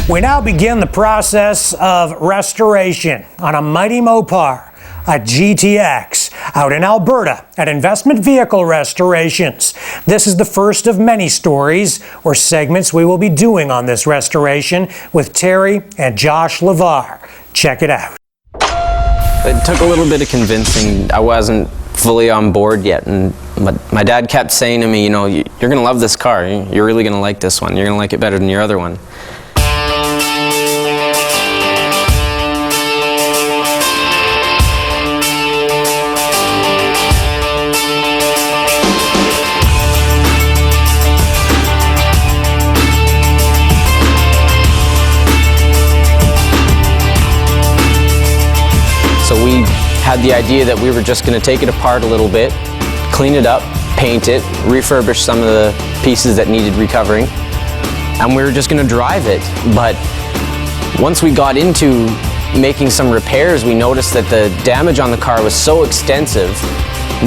We now begin the process of restoration on a mighty Mopar, a GTX, out in Alberta at Investment Vehicle Restorations. This is the first of many stories or segments we will be doing on this restoration with Terry and Josh LeVar. Check it out. It took a little bit of convincing. I wasn't fully on board yet, but my dad kept saying to me, you know, you're going to love this car. You're really going to like this one. You're going to like it better than your other one. So we had the idea that we were just going to take it apart a little bit, clean it up, paint it, refurbish some of the pieces that needed recovering, and we were just going to drive it. But once we got into making some repairs, we noticed that the damage on the car was so extensive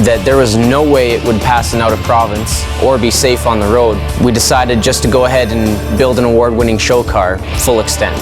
that there was no way it would pass an out of province or be safe on the road. We decided just to go ahead and build an award-winning show car, full extent.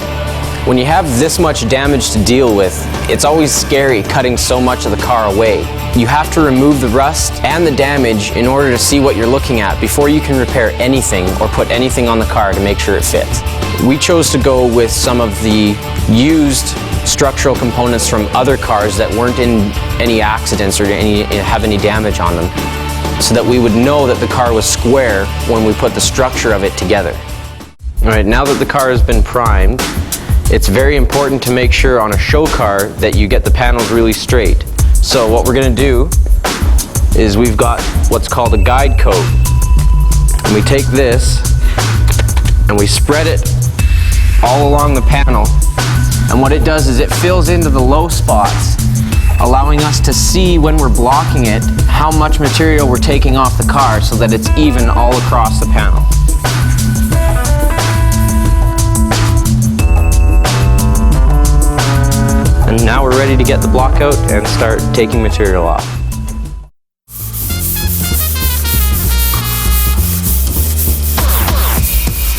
When you have this much damage to deal with, it's always scary cutting so much of the car away. You have to remove the rust and the damage in order to see what you're looking at before you can repair anything or put anything on the car to make sure it fits. We chose to go with some of the used structural components from other cars that weren't in any accidents or have any damage on them, so that we would know that the car was square when we put the structure of it together. All right, now that the car has been primed, it's very important to make sure on a show car that you get the panels really straight. So what we're going to do is we've got what's called a guide coat. And we take this and we spread it all along the panel. And what it does is it fills into the low spots, allowing us to see when we're blocking it how much material we're taking off the car so that it's even all across the panel. And now we're ready to get the block out and start taking material off.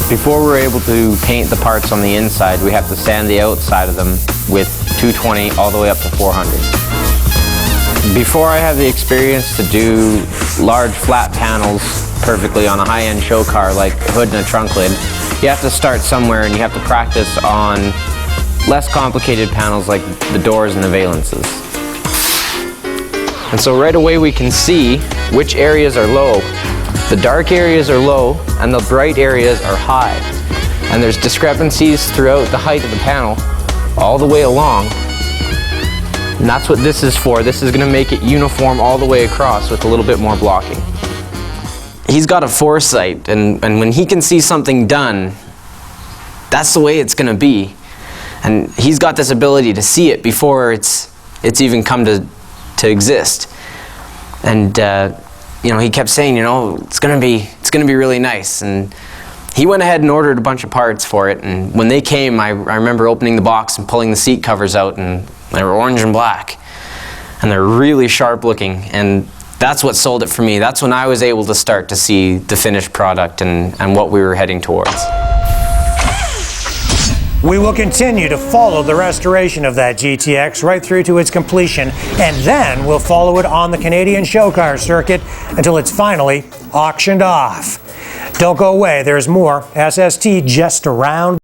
Before we're able to paint the parts on the inside, we have to sand the outside of them with 220 all the way up to 400. Before I had the experience to do large flat panels perfectly on a high-end show car like a hood and a trunk lid, you have to start somewhere and you have to practice on less complicated panels like the doors and the valances. And so right away we can see which areas are low. The dark areas are low and the bright areas are high. And there's discrepancies throughout the height of the panel all the way along. And that's what this is for. This is going to make it uniform all the way across with a little bit more blocking. He's got a foresight, and when he can see something done, that's the way it's going to be. And he's got this ability to see it before it's even come to exist. And you know, he kept saying, you know, it's gonna be really nice. And he went ahead and ordered a bunch of parts for it. And when they came, I remember opening the box and pulling the seat covers out, and they were orange and black, and they're really sharp looking. And that's what sold it for me. That's when I was able to start to see the finished product and what we were heading towards. We will continue to follow the restoration of that GTX right through to its completion, and then we'll follow it on the Canadian show car circuit until it's finally auctioned off. Don't go away, there's more SST just around